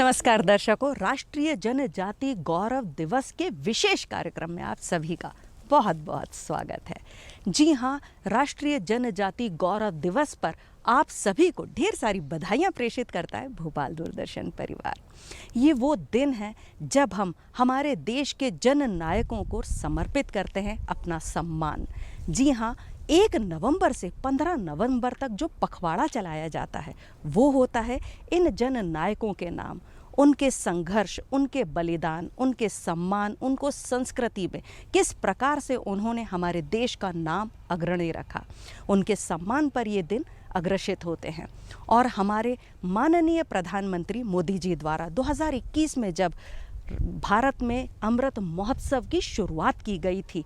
नमस्कार दर्शकों, राष्ट्रीय जनजाति गौरव दिवस के विशेष कार्यक्रम में आप सभी का बहुत बहुत स्वागत है। जी हाँ, राष्ट्रीय जनजाति गौरव दिवस पर आप सभी को ढेर सारी बधाइयाँ प्रेषित करता है भोपाल दूरदर्शन परिवार। ये वो दिन है जब हम हमारे देश के जननायकों को समर्पित करते हैं अपना सम्मान। जी हाँ, 1 नवंबर से 15 नवंबर तक जो पखवाड़ा चलाया जाता है वो होता है इन जननायकों के नाम, उनके संघर्ष, उनके बलिदान, उनके सम्मान, उनको संस्कृति में किस प्रकार से उन्होंने हमारे देश का नाम अग्रणी रखा, उनके सम्मान पर ये दिन अग्रसित होते हैं। और हमारे माननीय प्रधानमंत्री मोदी जी द्वारा 2021 में जब भारत में अमृत महोत्सव की शुरुआत की गई थी,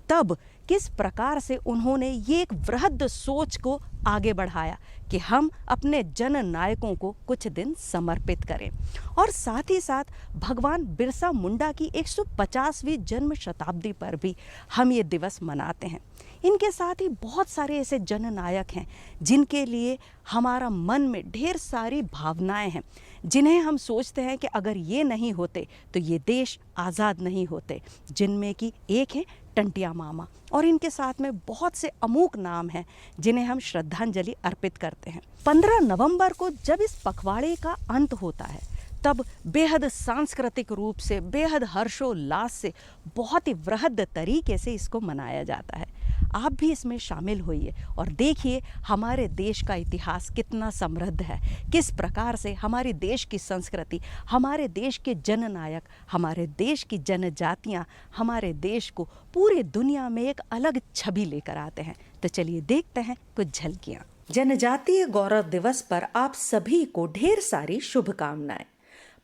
तब किस प्रकार से उन्होंने ये एक वृहद सोच को आगे बढ़ाया कि हम अपने जननायकों को कुछ दिन समर्पित करें। और साथ ही साथ भगवान बिरसा मुंडा की 150वीं जन्म शताब्दी पर भी हम ये दिवस मनाते हैं। इनके साथ ही बहुत सारे ऐसे जननायक हैं जिनके लिए हमारा मन में ढेर सारी भावनाएं हैं, जिन्हें हम सोचते हैं कि अगर ये नहीं होते तो ये देश आज़ाद नहीं होते, जिनमें कि एक है टंटिया मामा। और इनके साथ में बहुत से अमूक नाम हैं जिन्हें हम श्रद्धांजलि अर्पित करते हैं। 15 नवंबर को जब इस पखवाड़े का अंत होता है तब बेहद सांस्कृतिक रूप से, बेहद हर्षोल्लास से, बहुत ही वृहद तरीके से इसको मनाया जाता है। आप भी इसमें शामिल होइए और देखिए हमारे देश का इतिहास कितना समृद्ध है, किस प्रकार से हमारे देश की संस्कृति, हमारे देश के जननायक, हमारे देश की जनजातियाँ हमारे देश को पूरी दुनिया में एक अलग छवि लेकर आते हैं। तो चलिए देखते हैं कुछ झलकियाँ। जनजातीय गौरव दिवस पर आप सभी को ढेर सारी शुभकामनाएं।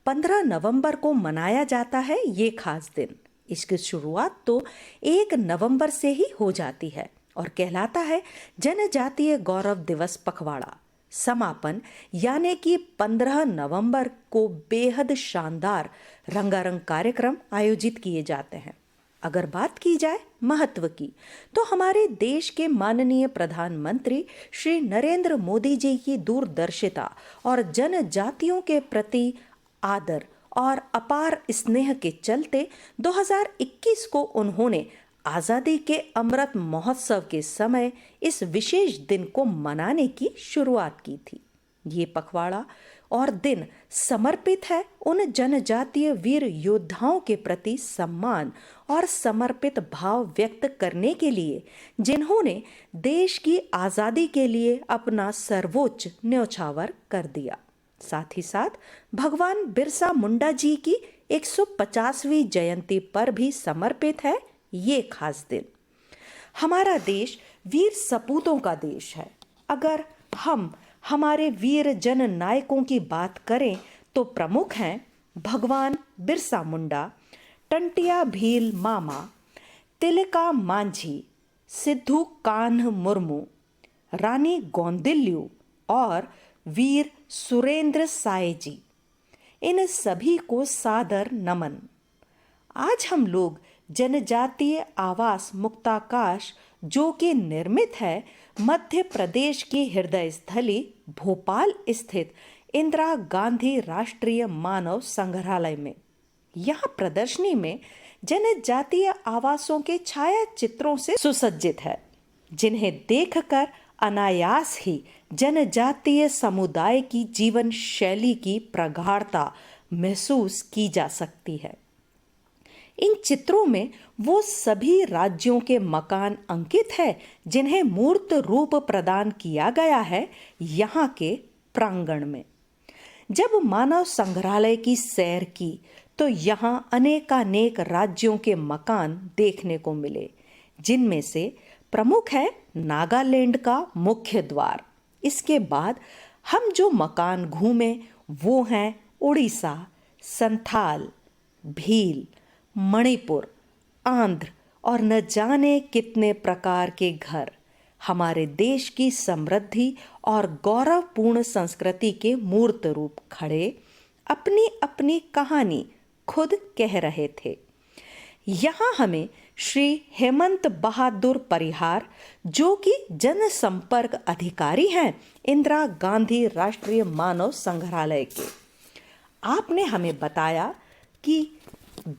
15 नवंबर को मनाया जाता है ये खास दिन। इसकी शुरुआत तो 1 नवंबर से ही हो जाती है और कहलाता है जनजातीय गौरव दिवस पखवाड़ा। समापन यानी कि 15 नवंबर को बेहद शानदार रंगारंग कार्यक्रम आयोजित किए जाते हैं। अगर बात की जाए महत्व की, तो हमारे देश के माननीय प्रधानमंत्री श्री नरेंद्र मोदी जी की दूरदर्शिता और जनजातियों के प्रति आदर और अपार स्नेह के चलते 2021 को उन्होंने आज़ादी के अमृत महोत्सव के समय इस विशेष दिन को मनाने की शुरुआत की थी। ये पखवाड़ा और दिन समर्पित है उन जनजातीय वीर योद्धाओं के प्रति सम्मान और समर्पित भाव व्यक्त करने के लिए जिन्होंने देश की आज़ादी के लिए अपना सर्वोच्च न्यौछावर कर दिया। साथ ही साथ भगवान बिरसा मुंडा जी की 150वीं जयंती पर भी समर्पित है ये खास दिन। हमारा देश वीर सपूतों का देश है। अगर हम हमारे वीर जन नायकों की बात करें तो प्रमुख हैं भगवान बिरसा मुंडा, टंटिया भील मामा, तिलका मांझी, सिद्धू कान्ह मुर्मू, रानी गौंदिल्यू और वीर सुरेंद्र साय जी। इन सभी को सादर नमन। आज हम लोग जनजातीय आवास मुक्ताकाश जो कि निर्मित है मध्य प्रदेश की हृदय स्थली भोपाल स्थित इंदिरा गांधी राष्ट्रीय मानव संग्रहालय में। यहाँ प्रदर्शनी में जनजातीय आवासों के छाया चित्रों से सुसज्जित है, जिन्हें देखकर अनायास ही जनजातीय समुदाय की जीवन शैली की प्रगाढ़ता महसूस की जा सकती है। इन चित्रों में वो सभी राज्यों के मकान अंकित है जिन्हें मूर्त रूप प्रदान किया गया है यहाँ के प्रांगण में। जब मानव संग्रहालय की सैर की तो यहाँ अनेकानेक राज्यों के मकान देखने को मिले, जिनमें से प्रमुख है नागालैंड का मुख्य द्वार। इसके बाद हम जो मकान घूमे वो हैं उड़ीसा, संथाल, भील, मणिपुर, आंध्र और न जाने कितने प्रकार के घर हमारे देश की समृद्धि और गौरवपूर्ण संस्कृति के मूर्त रूप खड़े अपनी अपनी कहानी खुद कह रहे थे। यहाँ हमें श्री हेमंत बहादुर परिहार, जो कि जनसंपर्क अधिकारी हैं इंदिरा गांधी राष्ट्रीय मानव संग्रहालय के, आपने हमें बताया कि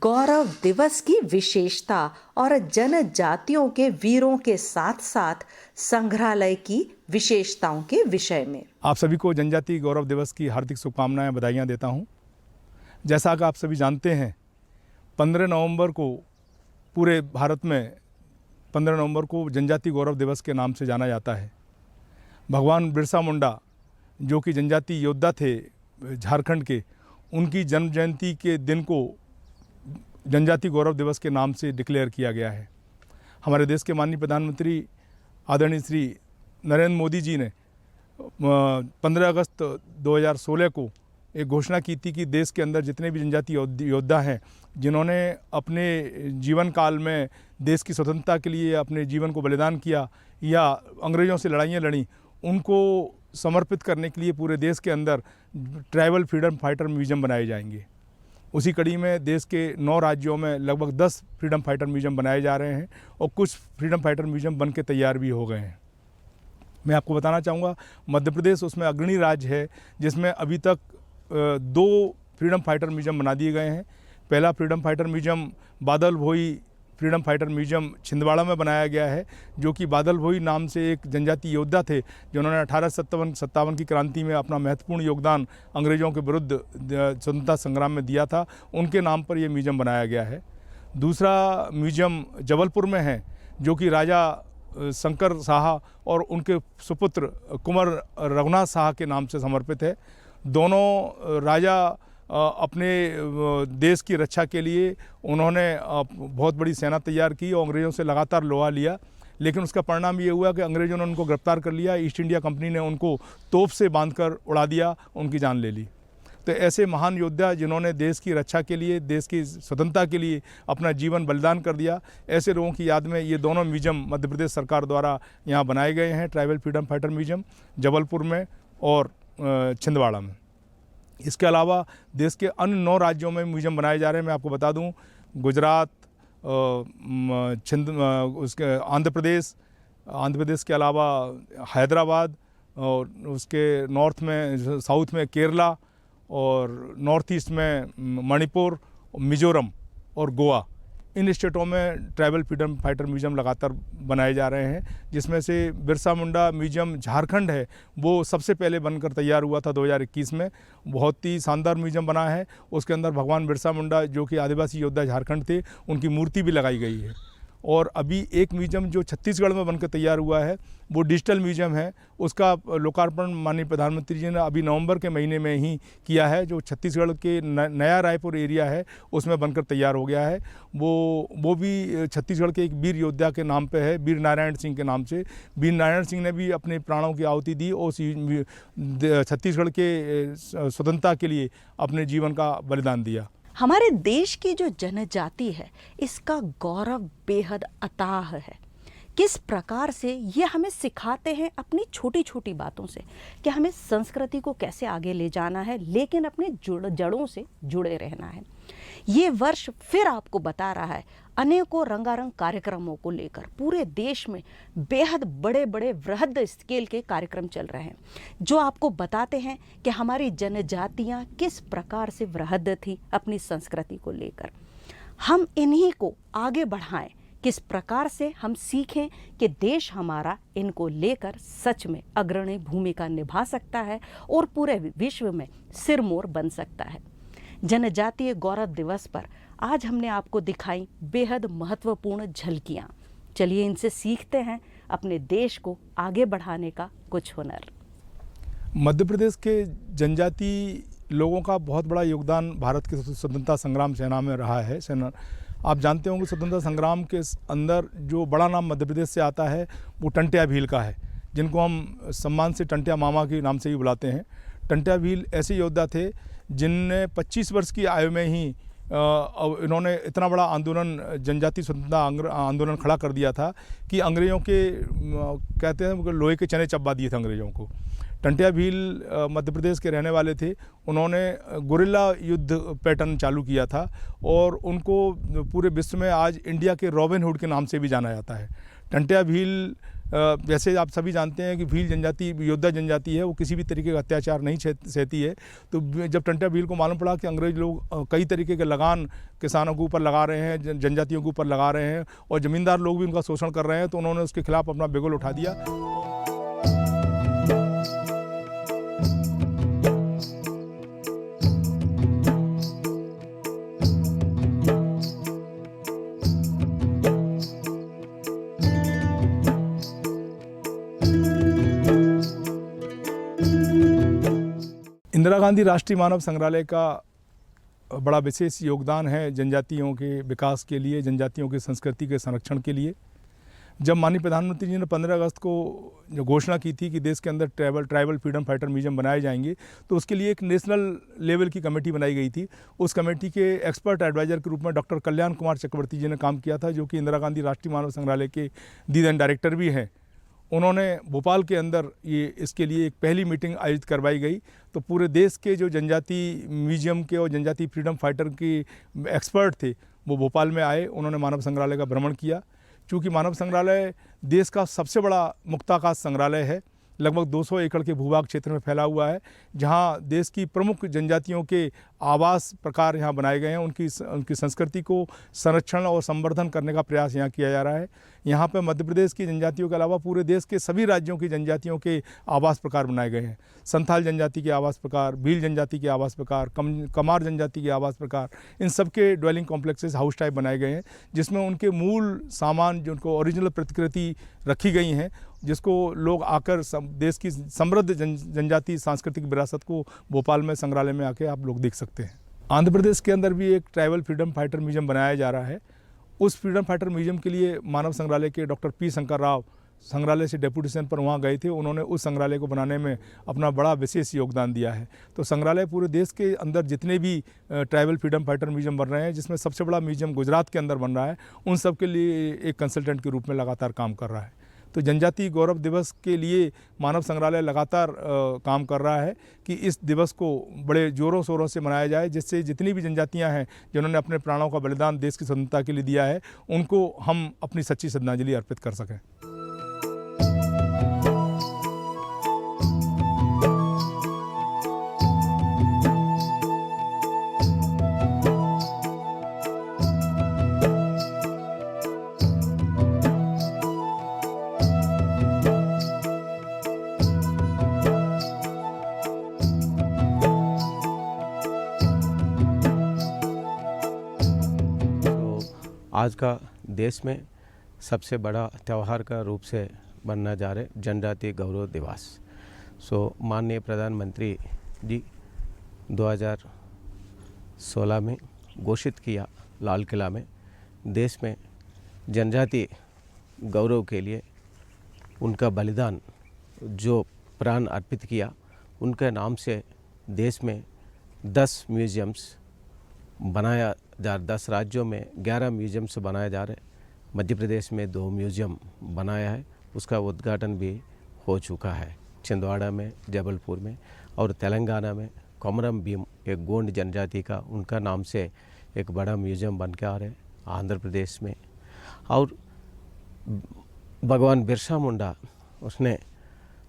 गौरव दिवस की विशेषता और जनजातियों के वीरों के साथ साथ संग्रहालय की विशेषताओं के विषय में। आप सभी को जनजाति गौरव दिवस की हार्दिक शुभकामनाएं, बधाइयां देता हूं। जैसा कि आप सभी जानते हैं, 15 नवंबर को पूरे भारत में 15 नवंबर को जनजाति गौरव दिवस के नाम से जाना जाता है। भगवान बिरसा मुंडा, जो कि जनजाति योद्धा थे झारखंड के, उनकी जन्म जयंती के दिन को जनजाति गौरव दिवस के नाम से डिक्लेयर किया गया है। हमारे देश के माननीय प्रधानमंत्री आदरणीय श्री नरेंद्र मोदी जी ने 15 अगस्त 2016 को एक घोषणा की थी कि देश के अंदर जितने भी जनजाति योद्धा हैं, जिन्होंने अपने जीवन काल में देश की स्वतंत्रता के लिए अपने जीवन को बलिदान किया या अंग्रेज़ों से लड़ाइयाँ लड़ी, उनको समर्पित करने के लिए पूरे देश के अंदर ट्राइबल फ्रीडम फाइटर म्यूजियम बनाए जाएंगे। उसी कड़ी में देश के 9 राज्यों में लगभग 10 फ्रीडम फाइटर म्यूजियम बनाए जा रहे हैं और कुछ फ्रीडम फाइटर म्यूजियम बन के तैयार भी हो गए हैं। मैं आपको बताना चाहूँगा, मध्य प्रदेश उसमें अग्रणी राज्य है, जिसमें अभी तक 2 फ्रीडम फाइटर म्यूजियम बना दिए गए हैं। पहला फ्रीडम फाइटर म्यूजियम बादल भोई फ्रीडम फाइटर म्यूजियम छिंदवाड़ा में बनाया गया है, जो कि बादल भोई नाम से एक जनजाति योद्धा थे, जिन्होंने 1857 की क्रांति में अपना महत्वपूर्ण योगदान अंग्रेज़ों के विरुद्ध स्वतंत्रता संग्राम में दिया था। उनके नाम पर यह म्यूजियम बनाया गया है। दूसरा म्यूजियम जबलपुर में है, जो कि राजा शंकर शाह और उनके सुपुत्र कुंवर रघुनाथ शाह के नाम से समर्पित है। दोनों राजा अपने देश की रक्षा के लिए उन्होंने बहुत बड़ी सेना तैयार की और अंग्रेज़ों से लगातार लोहा लिया, लेकिन उसका परिणाम ये हुआ कि अंग्रेज़ों ने उनको गिरफ्तार कर लिया। ईस्ट इंडिया कंपनी ने उनको तोप से बांधकर उड़ा दिया, उनकी जान ले ली। तो ऐसे महान योद्धा जिन्होंने देश की रक्षा के लिए, देश की स्वतंत्रता के लिए अपना जीवन बलिदान कर दिया, ऐसे लोगों की याद में ये दोनों म्यूजियम मध्य प्रदेश सरकार द्वारा यहाँ बनाए गए हैं। Tribal freedom fighter museum Jabalpur में और छिंदवाड़ा में। इसके अलावा देश के अन्य 9 राज्यों में म्यूजियम बनाए जा रहे हैं। मैं आपको बता दूं, गुजरात, उसके आंध्र प्रदेश के अलावा हैदराबाद, और उसके नॉर्थ में, साउथ में केरला, और नॉर्थ ईस्ट में मणिपुर, मिजोरम और गोवा। इन स्टेटों में ट्राइबल फ्रीडम फाइटर म्यूजियम लगातार बनाए जा रहे हैं, जिसमें से बिरसा मुंडा म्यूजियम झारखंड है, वो सबसे पहले बनकर तैयार हुआ था 2021 में। बहुत ही शानदार म्यूजियम बना है। उसके अंदर भगवान बिरसा मुंडा, जो कि आदिवासी योद्धा झारखंड थे, उनकी मूर्ति भी लगाई गई है। और अभी एक म्यूजियम जो छत्तीसगढ़ में बनकर तैयार हुआ है, वो डिजिटल म्यूजियम है। उसका लोकार्पण माननीय प्रधानमंत्री जी ने अभी नवंबर के महीने में ही किया है, जो छत्तीसगढ़ के नया रायपुर एरिया है उसमें बनकर तैयार हो गया है। वो भी छत्तीसगढ़ के एक वीर योद्धा के नाम पे है, वीर नारायण सिंह के नाम से। वीर नारायण सिंह ने भी अपने प्राणों की आहुति दी और छत्तीसगढ़ के स्वतंत्रता के लिए अपने जीवन का बलिदान दिया। हमारे देश की जो जनजाति है, इसका गौरव बेहद अथाह है। किस प्रकार से ये हमें सिखाते हैं अपनी छोटी छोटी बातों से कि हमें संस्कृति को कैसे आगे ले जाना है, लेकिन अपने जड़ों से जुड़े रहना है। ये वर्ष फिर आपको बता रहा है, अनेकों रंगारंग कार्यक्रमों को लेकर पूरे देश में बेहद बड़े बड़े वृहद स्केल के कार्यक्रम चल रहे हैं, जो आपको बताते हैं कि हमारी जनजातियां किस प्रकार से वृहद थी अपनी संस्कृति को लेकर। हम इन्हीं को आगे बढ़ाएं, किस प्रकार से हम सीखें कि देश हमारा इनको लेकर सच में अग्रणी भूमिका निभा सकता है और पूरे विश्व में सिरमौर बन सकता है। जनजातीय गौरव दिवस पर आज हमने आपको दिखाई बेहद महत्वपूर्ण झलकियाँ। चलिए इनसे सीखते हैं अपने देश को आगे बढ़ाने का कुछ हुनर। मध्य प्रदेश के जनजाति लोगों का बहुत बड़ा योगदान भारत के स्वतंत्रता संग्राम सेना में रहा है। आप जानते होंगे, स्वतंत्रता संग्राम के अंदर जो बड़ा नाम मध्य प्रदेश से आता है वो टंट्या भील का है, जिनको हम सम्मान से टंट्या मामा के नाम से भी बुलाते हैं। टंट्या भील ऐसे योद्धा थे जिनने 25 वर्ष की आयु में ही इन्होंने इतना बड़ा आंदोलन, जनजाति स्वतंत्रता आंदोलन खड़ा कर दिया था कि अंग्रेज़ों के कहते हैं लोहे के चने चबा दिए थे अंग्रेज़ों को। टंटिया भील मध्य प्रदेश के रहने वाले थे। उन्होंने गुरिल्ला युद्ध पैटर्न चालू किया था और उनको पूरे विश्व में आज इंडिया के रॉबिन हुड के नाम से भी जाना जाता है। टंटिया भील जैसे आप सभी जानते हैं कि भील जनजाति योद्धा जनजाति है, वो किसी भी तरीके का अत्याचार नहीं सहती है। तो जब टंटिया भील को मालूम पड़ा कि अंग्रेज लोग कई तरीके के लगान किसानों के ऊपर लगा रहे हैं, जनजातियों के ऊपर लगा रहे हैं और ज़मींदार लोग भी उनका शोषण कर रहे हैं, तो उन्होंने उसके खिलाफ अपना बिगुल उठा दिया। इंदिरा गांधी राष्ट्रीय मानव संग्रहालय का बड़ा विशेष योगदान है जनजातियों के विकास के लिए, जनजातियों की संस्कृति के संरक्षण के लिए। जब माननीय प्रधानमंत्री जी ने 15 अगस्त को जो घोषणा की थी कि देश के अंदर ट्राइबल फ्रीडम फाइटर म्यूजियम बनाए जाएंगे, तो उसके लिए एक नेशनल लेवल की कमेटी बनाई गई थी। उस कमेटी के एक्सपर्ट एडवाइज़र के रूप में डॉक्टर कल्याण कुमार चक्रवर्ती जी ने काम किया था, जो कि इंदिरा गांधी राष्ट्रीय मानव संग्रहालय के दीन डायरेक्टर भी हैं। उन्होंने भोपाल के अंदर ये इसके लिए एक पहली मीटिंग आयोजित करवाई गई। तो पूरे देश के जो जनजाति म्यूजियम के और जनजाति फ्रीडम फाइटर के एक्सपर्ट थे, वो भोपाल में आए। उन्होंने मानव संग्रहालय का भ्रमण किया। चूँकि मानव संग्रहालय देश का सबसे बड़ा मुक्ताकाश संग्रहालय है, लगभग 200 एकड़ के भूभाग क्षेत्र में फैला हुआ है, जहाँ देश की प्रमुख जनजातियों के आवास प्रकार यहाँ बनाए गए हैं। उनकी संस्कृति को संरक्षण और संवर्धन करने का प्रयास यहाँ किया जा रहा है। यहाँ पर मध्य प्रदेश की जनजातियों के अलावा पूरे देश के सभी राज्यों की जनजातियों के आवास प्रकार बनाए गए हैं। संथाल जनजाति के आवास प्रकार, भील जनजाति के आवास प्रकार, कमार जनजाति के आवास प्रकार, इन सब के ड्वेलिंग कॉम्प्लेक्सेस हाउस टाइप बनाए गए हैं, जिसमें उनके मूल सामान जो उनको ओरिजिनल प्रतिकृति रखी गई हैं, जिसको लोग आकर देश की समृद्ध जनजाति सांस्कृतिक विरासत को भोपाल में संग्रहालय में आके आप लोग देख सकते हैं। आंध्र प्रदेश के अंदर भी एक ट्राइबल फ्रीडम फाइटर म्यूजियम बनाया जा रहा है। उस फ्रीडम फाइटर म्यूजियम के लिए मानव संग्रहालय के डॉक्टर पी शंकर राव संग्रहालय से डेपुटेशन पर वहाँ गए थे। उन्होंने उस संग्रहालय को बनाने में अपना बड़ा विशेष योगदान दिया है। तो संग्रहालय पूरे देश के अंदर जितने भी ट्राइबल फ्रीडम फाइटर म्यूजियम बन रहे हैं, जिसमें सबसे बड़ा म्यूजियम गुजरात के अंदर बन रहा है, उन सब के लिए एक कंसल्टेंट के रूप में लगातार काम कर रहा है। तो जनजाति गौरव दिवस के लिए मानव संग्रहालय लगातार काम कर रहा है कि इस दिवस को बड़े ज़ोरों शोरों से मनाया जाए, जिससे जितनी भी जनजातियां हैं जिन्होंने अपने प्राणों का बलिदान देश की स्वतंत्रता के लिए दिया है, उनको हम अपनी सच्ची श्रद्धांजलि अर्पित कर सकें। आज का देश में सबसे बड़ा त्यौहार का रूप से बनना जा रहे जनजातीय गौरव दिवस। माननीय प्रधानमंत्री जी 2016 में घोषित किया लाल किला में, देश में जनजातीय गौरव के लिए उनका बलिदान जो प्राण अर्पित किया, उनके नाम से देश में 10 म्यूजियम्स बनाया जा, 10 राज्यों में 11 म्यूजियम्स बनाए जा रहे। मध्य प्रदेश में 2 म्यूजियम बनाया है, उसका उद्घाटन भी हो चुका है, छिंदवाड़ा में, जबलपुर में, और तेलंगाना में कोमरम भीम एक गोंड जनजाति का, उनका नाम से एक बड़ा म्यूजियम बन के आ रहे। आंध्र प्रदेश में और भगवान बिरसा मुंडा उसने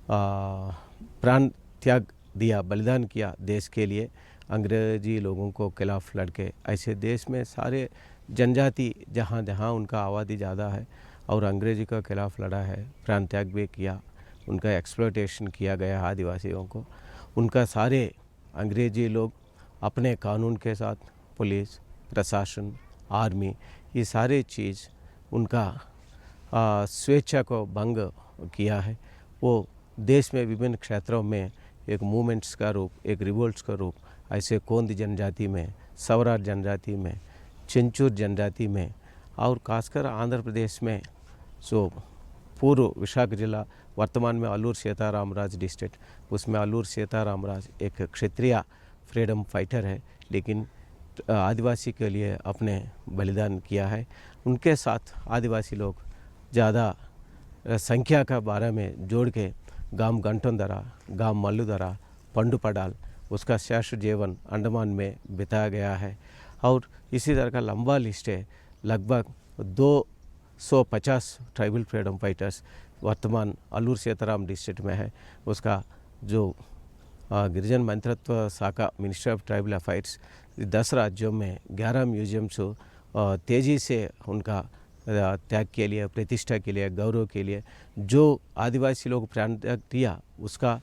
प्राण त्याग दिया, बलिदान किया देश के लिए, अंग्रेजी लोगों को खिलाफ लड़के। ऐसे देश में सारे जनजाति जहाँ जहाँ उनका आबादी ज़्यादा है और अंग्रेजी के खिलाफ लड़ा है, प्राण त्याग भी किया, उनका एक्सप्लॉयटेशन किया गया आदिवासियों को। उनका सारे अंग्रेजी लोग अपने कानून के साथ, पुलिस, प्रशासन, आर्मी, ये सारे चीज़ उनका स्वेच्छा को भंग किया है। वो देश में विभिन्न क्षेत्रों में एक मूवमेंट्स का रूप, एक रिवोल्ट्स का रूप, ऐसे कोंद जनजाति में, सवरार जनजाति में, चिंचूर जनजाति में, और खासकर आंध्र प्रदेश में पूर्व विशाख जिला, वर्तमान में अल्लूर सीतारामराज डिस्ट्रिक्ट, उसमें अल्लूर सीतारामराज एक क्षत्रिय फ्रीडम फाइटर है, लेकिन आदिवासी के लिए अपने बलिदान किया है। उनके साथ आदिवासी लोग ज़्यादा संख्या का बारे में जोड़ के गांव गंटोंदरा, गांव मल्लुदरा, पंडु पडाल, उसका शेष जीवन अंडमान में बिताया गया है। और इसी तरह का लंबा लिस्ट है, लगभग 250 ट्राइबल फ्रीडम फाइटर्स वर्तमान अल्लूर सीताराम डिस्ट्रिक्ट में है। उसका जो गिरिजन मंत्रित्व शाखा मिनिस्ट्री ऑफ ट्राइबल अफेयर्स 10 राज्यों में 11 म्यूजियम्स तेज़ी से उनका त्याग के लिए, प्रतिष्ठा के लिए, गौरव के लिए जो आदिवासी लोग प्राण त्याग दिया उसका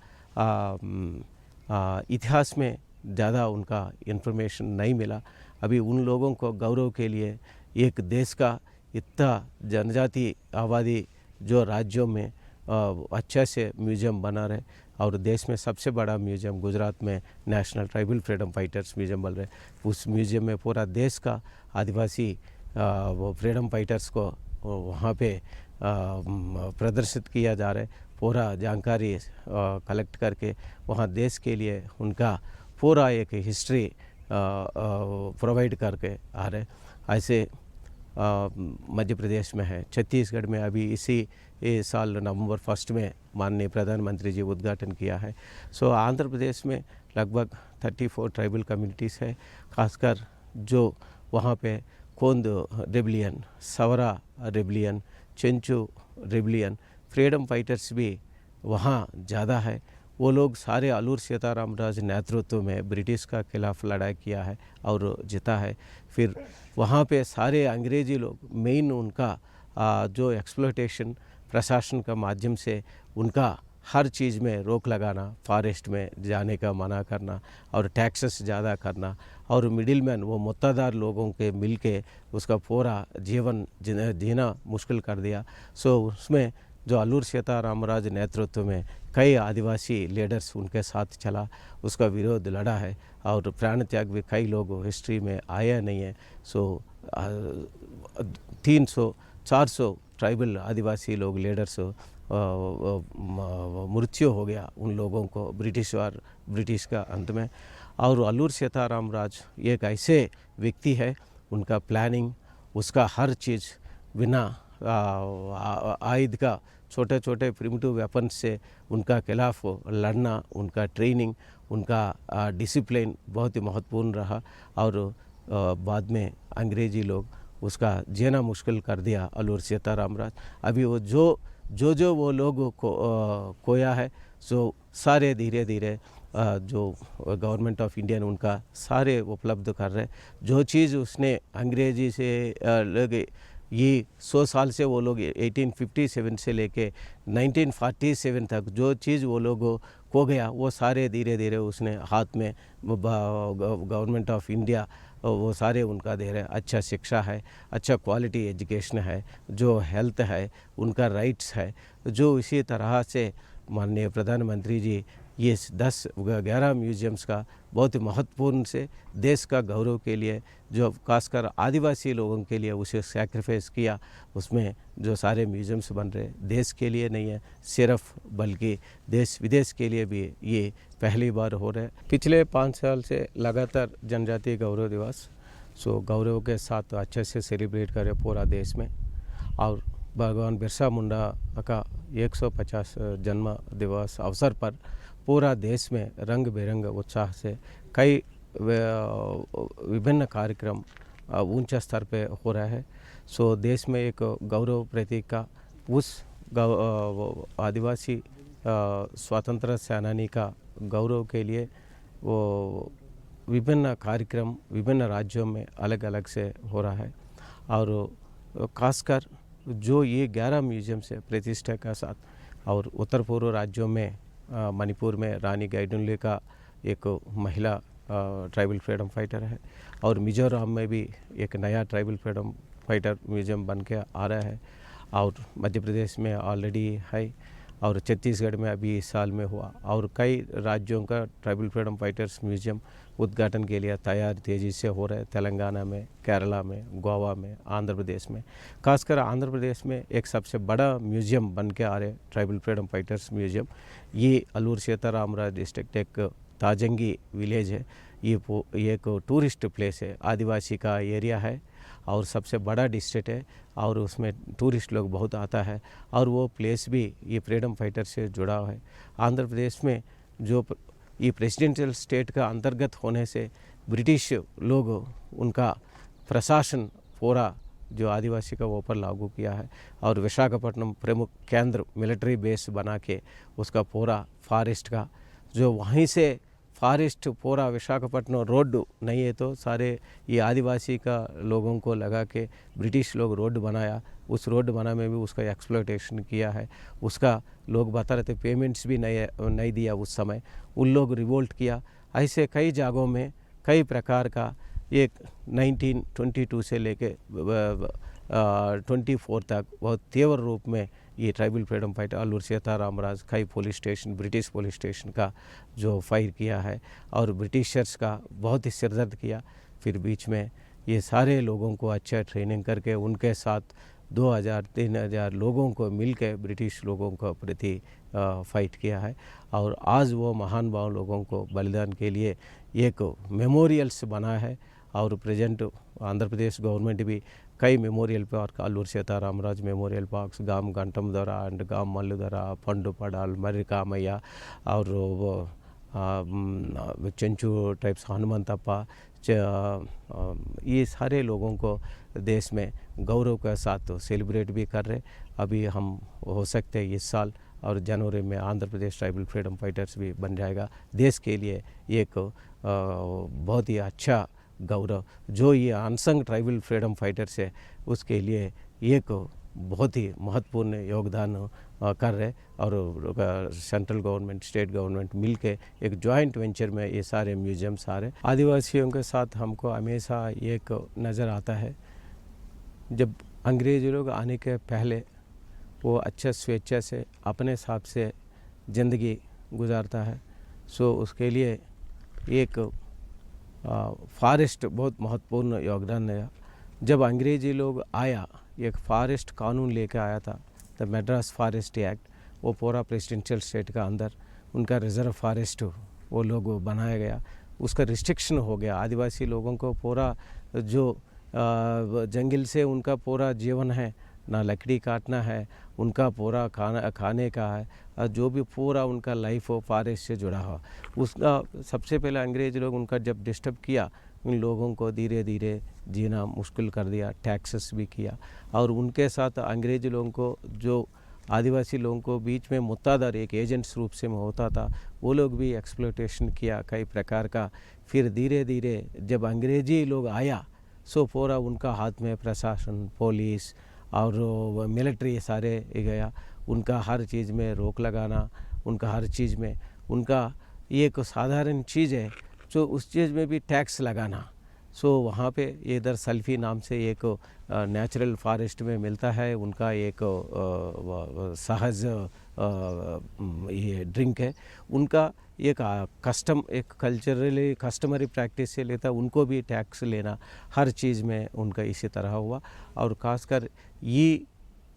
इतिहास में ज़्यादा उनका इन्फॉर्मेशन नहीं मिला। अभी उन लोगों को गौरव के लिए एक देश का इतना जनजाति आबादी जो राज्यों में अच्छा से म्यूज़ियम बना रहे, और देश में सबसे बड़ा म्यूज़ियम गुजरात में national tribal freedom fighters museum बन रहे। उस म्यूज़ियम में पूरा देश का आदिवासी वो फ्रीडम फाइटर्स को वहाँ पे प्रदर्शित किया जा रहा है। पूरा जानकारी कलेक्ट करके वहाँ देश के लिए उनका पूरा एक हिस्ट्री प्रोवाइड करके आ रहे। ऐसे मध्य प्रदेश में है, छत्तीसगढ़ में अभी इसी साल नवंबर 1 में माननीय प्रधानमंत्री जी उद्घाटन किया है। सो आंध्र प्रदेश में लगभग 34 ट्राइबल कम्युनिटीज़ है, खासकर जो वहाँ पे Kond rebellion, Savara rebellion, Chenchu rebellion freedom fighters भी वहाँ ज़्यादा है। वो लोग सारे अल्लूर सीताराम राज नेतृत्व में ब्रिटिश का खिलाफ लड़ाई किया है और जीता है। फिर वहाँ पे सारे अंग्रेज़ी लोग मेन उनका जो एक्सप्लॉयटेशन प्रशासन का माध्यम से उनका हर चीज़ में रोक लगाना, फॉरेस्ट में जाने का मना करना और टैक्सेस ज़्यादा करना, और मिडिल मैन वो मुत्तादार लोगों के मिल के उसका पूरा जीवन जीना मुश्किल कर दिया। सो उसमें जो अल्लूर सीताराम राज नेतृत्व में कई आदिवासी लीडर्स उनके साथ चला, उसका विरोध लड़ा है और प्राण त्याग भी कई लोग हिस्ट्री में आया नहीं है। सो 300-400 ट्राइबल आदिवासी लोग लीडर्स मृत्यु हो गया उन लोगों को ब्रिटिश का अंत में। और अल्लूर सीताराम राज एक ऐसे व्यक्ति है, उनका प्लानिंग, उसका हर चीज़ बिना आयुध का छोटे छोटे प्रिमिटिव वेपन से उनका खिलाफ लड़ना, उनका ट्रेनिंग, उनका डिसिप्लिन बहुत ही महत्वपूर्ण रहा। और बाद में अंग्रेज़ी लोग उसका जीना मुश्किल कर दिया अल्लूर सीताराम राज। अभी वो जो वो लोग को खोया है, सो सारे धीरे धीरे जो गवर्नमेंट ऑफ इंडिया ने उनका सारे उपलब्ध कर रहे। जो चीज़ उसने अंग्रेजी से लगे ये 100 साल से वो लोग 1857 से लेके 1947 तक जो चीज़ वो लोग खो गया वो सारे धीरे धीरे उसने हाथ में गवर्नमेंट ऑफ इंडिया वो सारे उनका दे रहे। अच्छा शिक्षा है, अच्छा क्वालिटी एजुकेशन है, जो हेल्थ है, उनका राइट्स है, जो इसी तरह से माननीय प्रधानमंत्री जी ये 11 म्यूजियम्स का बहुत ही महत्वपूर्ण से देश का गौरव के लिए जो खासकर आदिवासी लोगों के लिए उसे सैक्रिफाइस किया, उसमें जो सारे म्यूजियम्स बन रहे देश के लिए नहीं है सिर्फ, बल्कि देश विदेश के लिए भी ये पहली बार हो रहा है। पिछले 5 साल से लगातार जनजातीय गौरव दिवस गौरव के साथ अच्छे से सेलिब्रेट करें पूरा देश में। और भगवान बिरसा मुंडा का 150 जन्म दिवस अवसर पर पूरा देश में रंग बिरंग उत्साह से कई विभिन्न कार्यक्रम ऊंचे स्तर पे हो रहा है। देश में एक गौरव प्रतीक का उस आदिवासी स्वतंत्र सेनानी का गौरव के लिए वो विभिन्न कार्यक्रम विभिन्न राज्यों में अलग अलग से हो रहा है। और खासकर जो ये 11 म्यूजियम से प्रतिष्ठा के साथ और उत्तर पूर्व राज्यों में मणिपुर में रानी गाइडुनले का एक महिला ट्राइबल फ्रीडम फाइटर है, और मिजोरम में भी एक नया ट्राइबल फ्रीडम फाइटर म्यूजियम बन के आ रहा है, और मध्य प्रदेश में ऑलरेडी है, और छत्तीसगढ़ में अभी इस साल में हुआ, और कई राज्यों का ट्राइबल फ्रीडम फाइटर्स म्यूजियम उद्घाटन के लिए तैयार तेज़ी से हो रहे हैं। तेलंगाना में, केरला में, गोवा में, आंध्र प्रदेश में। खासकर आंध्र प्रदेश में एक सबसे बड़ा म्यूजियम बन के आ रहे ट्राइबल फ्रीडम फाइटर्स म्यूजियम। ये अल्लूर सीताराम राज डिस्ट्रिक्ट एक ताजंगी विलेज है, ये एक टूरिस्ट प्लेस है, आदिवासी का एरिया है, और सबसे बड़ा डिस्ट्रिक्ट है और उसमें टूरिस्ट लोग बहुत आता है और वो प्लेस भी ये फ्रीडम फाइटर से जुड़ा हुआ है। आंध्र प्रदेश में जो ये प्रेसिडेंशियल स्टेट का अंतर्गत होने से ब्रिटिश लोग उनका प्रशासन पूरा जो आदिवासी का ऊपर लागू किया है और विशाखापट्टनम प्रमुख केंद्र मिलिट्री बेस बना के उसका पूरा फॉरेस्ट का जो वहीं से फॉरेस्ट पूरा विशाखापट्टनम रोड नहीं है तो सारे ये आदिवासी का लोगों को लगा के ब्रिटिश लोग रोड बनाया। उस रोड बनाने में भी उसका एक्सप्लॉयटेशन किया है। उसका लोग बता रहे थे पेमेंट्स भी नहीं दिया उस समय। उन लोग रिवोल्ट किया। ऐसे कई जगहों में कई प्रकार का एक 1922 से लेके 24 तक बहुत तीव्र रूप में ये ट्राइबल फ्रीडम फाइटर अल्लूरी सीतारामराज कई police station British police station का जो फायर किया है और ब्रिटिशर्स का बहुत ही सिरदर्द किया। फिर बीच में ये सारे लोगों को अच्छा ट्रेनिंग करके उनके साथ 2000-3000 लोगों को मिलकर ब्रिटिश लोगों को प्रति फाइट किया है और आज वो महान भाव लोगों को बलिदान के लिए एक मेमोरियल्स बना है और प्रेजेंट आंध्र प्रदेश गवर्नमेंट भी कई memorial park Alluri Sitaramaraju memorial parks Gam Ghantamdora and गाम मल्लुदोरा पंडु पडाल मर्री कामయ్య और वो चंचू टाइप्स हनुमंतप्पा ये सारे लोगों को देश में गौरव के साथ तो सेलिब्रेट भी कर रहे। अभी हम हो सकते हैं इस साल और जनवरी में Andhra Pradesh tribal freedom fighters भी बन जाएगा। देश के लिए एक बहुत ही अच्छा गौरव जो ये अनसंग ट्राइबल फ्रीडम फाइटर्स है उसके लिए एक बहुत ही महत्वपूर्ण योगदान कर रहे और सेंट्रल गवर्नमेंट स्टेट गवर्नमेंट मिलके एक जॉइंट वेंचर में ये सारे म्यूजियम्स आ रहे। आदिवासियों के साथ हमको हमेशा एक नज़र आता है जब अंग्रेज़ी लोग आने के पहले वो अच्छा स्वेच्छा से अपने हिसाब से ज़िंदगी गुजारता है। सो उसके लिए एक फॉरेस्ट बहुत महत्वपूर्ण योगदान है। जब अंग्रेज़ी लोग आया एक फॉरेस्ट कानून लेकर आया था द मद्रास फॉरेस्ट एक्ट। वो पूरा प्रेसिडेंशियल स्टेट का अंदर उनका रिज़र्व फॉरेस्ट वो लोग बनाया गया। उसका रिस्ट्रिक्शन हो गया। आदिवासी लोगों को पूरा जो जंगल से उनका पूरा जीवन है ना लकड़ी काटना है उनका पूरा खाने का है जो भी पूरा उनका लाइफ हो फॉरेस्ट से जुड़ा हो। उसका सबसे पहले अंग्रेज़ लोग उनका जब डिस्टर्ब किया उन लोगों को धीरे धीरे जीना मुश्किल कर दिया। टैक्सेस भी किया और उनके साथ अंग्रेज़ लोगों को जो आदिवासी लोगों को बीच में मुत्तादर एक एजेंट्स रूप से होता था वो लोग भी एक्सप्लॉयटेशन किया कई प्रकार का। फिर धीरे धीरे जब अंग्रेज़ी लोग आया सो पूरा उनका हाथ में प्रशासन पुलिस और मिलिट्री सारे गया। उनका हर चीज़ में रोक लगाना उनका हर चीज़ में उनका एक साधारण चीज़ है जो उस चीज़ में भी टैक्स लगाना। सो वहाँ पे इधर सल्फी नाम से एक नेचुरल फॉरेस्ट में मिलता है उनका एक सहज ये ड्रिंक है उनका एक कस्टम एक कल्चरली कस्टमरी प्रैक्टिस से लेता उनको भी टैक्स लेना हर चीज़ में उनका इसी तरह हुआ। और ख़ासकर ये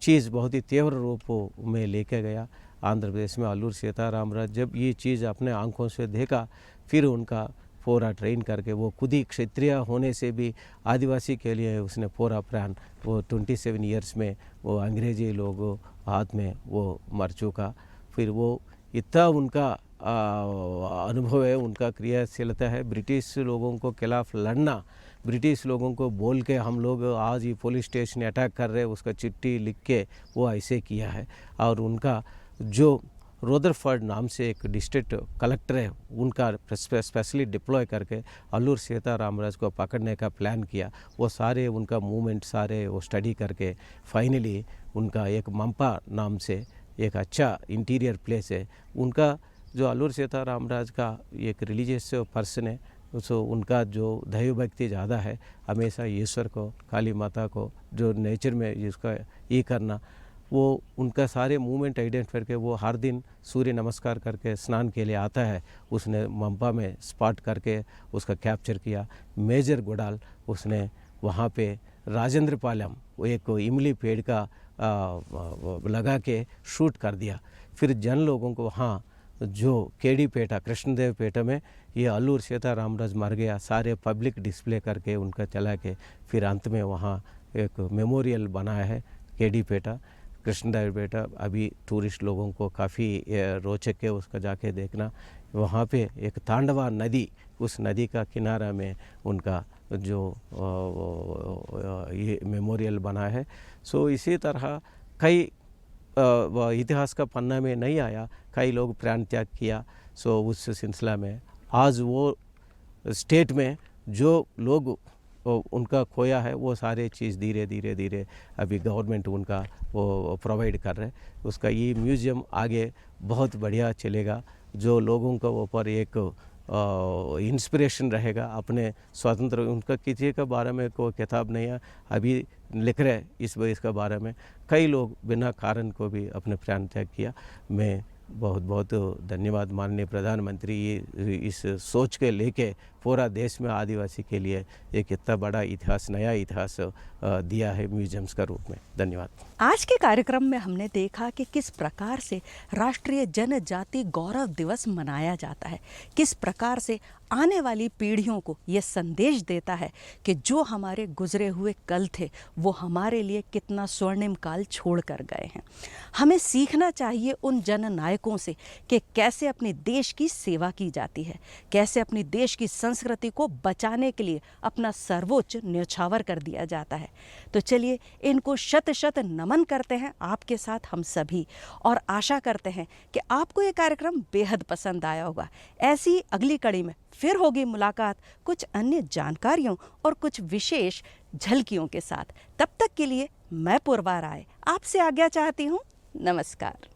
चीज़ बहुत ही तीव्र रूप में लेके गया आंध्र प्रदेश में। अल्लूरी सीतारामराज जब ये चीज़ अपने आंखों से देखा फिर उनका पूरा ट्रेन करके वो खुद ही क्षत्रिय होने से भी आदिवासी के लिए उसने पूरा प्राण वो 27 ईयर्स में वो अंग्रेज़ी लोगों हाथ में वो मर चुका। फिर वो इतना उनका अनुभव है उनका क्रियाशीलता है। ब्रिटिश लोगों को खिलाफ लड़ना ब्रिटिश लोगों को बोल के हम लोग आज ये पुलिस स्टेशन अटैक कर रहे उसका चिट्ठी लिख के वो ऐसे किया है। और उनका जो रोदरफर्ड नाम से एक डिस्ट्रिक्ट कलेक्टर है उनका स्पेशली डिप्लॉय करके अल्लूरी सीतारामराज को पकड़ने का प्लान किया। वो सारे उनका मूवमेंट सारे वो स्टडी करके फाइनली उनका एक मंपा नाम से एक अच्छा इंटीरियर प्लेस है उनका जो अल्लूरी सीतारामराज का एक रिलीजियस पर्सन है। सो उनका जो दैव भक्ति ज़्यादा है हमेशा ईश्वर को काली माता को जो नेचर में इसका ये करना वो उनका सारे मूवमेंट आइडेंटिफाई करके वो हर दिन सूर्य नमस्कार करके स्नान के लिए आता है। उसने मंपा में स्पॉट करके उसका कैप्चर किया। मेजर गुडाल उसने वहाँ पे राजेंद्र पालम वो एक इमली पेड़ का लगा के शूट कर दिया। फिर जन लोगों को वहाँ जो केडीपेटा कृष्णदेव पेटा में ये अल्लूर सीतारामराज मर गया, सारे पब्लिक डिस्प्ले करके उनका चला के फिर अंत में वहाँ एक मेमोरियल बनाया है केडीपेटा कृष्णदेव पेटा। अभी टूरिस्ट लोगों को काफ़ी रोचक है उसका जाके देखना। वहाँ पे एक तांडवा नदी, उस नदी का किनारा में उनका जो ये मेमोरियल बना है। सो इसी तरह कई इतिहास का पन्ना में नहीं आया, कई लोग प्राण त्याग किया। सो उस सिलसिला में आज वो स्टेट में जो लोग उनका खोया है वो सारे चीज़ धीरे धीरे अभी गवर्नमेंट उनका वो प्रोवाइड कर रहे है। उसका ये म्यूज़ियम आगे बहुत बढ़िया चलेगा, जो लोगों के ऊपर एक इंस्पिरेशन रहेगा अपने स्वतंत्र। उनका किसी के बारे में कोई किताब नहीं है, अभी लिख रहे इसके बारे में। कई लोग बिना कारण को भी अपने प्राण त्याग किया। मैं बहुत बहुत धन्यवाद माननीय प्रधानमंत्री ये इस सोच के लेके पूरा देश में आदिवासी के लिए एक इतना बड़ा इतिहास, नया इतिहास दिया है म्यूजियम्स का रूप में। धन्यवाद। आज के कार्यक्रम में हमने देखा कि किस प्रकार से राष्ट्रीय जनजाति गौरव दिवस मनाया जाता है, किस प्रकार से आने वाली पीढ़ियों को यह संदेश देता है कि जो हमारे गुजरे हुए कल थे वो हमारे लिए कितना स्वर्णिम काल छोड़ कर गए हैं। हमें सीखना चाहिए उन जननायकों से कि कैसे अपने देश की सेवा की जाती है, कैसे अपने देश की संस्कृति को बचाने के लिए अपना सर्वोच्च न्यौछावर कर दिया जाता है। तो चलिए इनको शत शत नमन करते हैं आपके साथ हम सभी, और आशा करते हैं कि आपको ये कार्यक्रम बेहद पसंद आया होगा। ऐसी अगली कड़ी में फिर होगी मुलाकात कुछ अन्य जानकारियों और कुछ विशेष झलकियों के साथ। तब तक के लिए मैं पूर्वा राय आपसे आज्ञा चाहती हूँ। नमस्कार।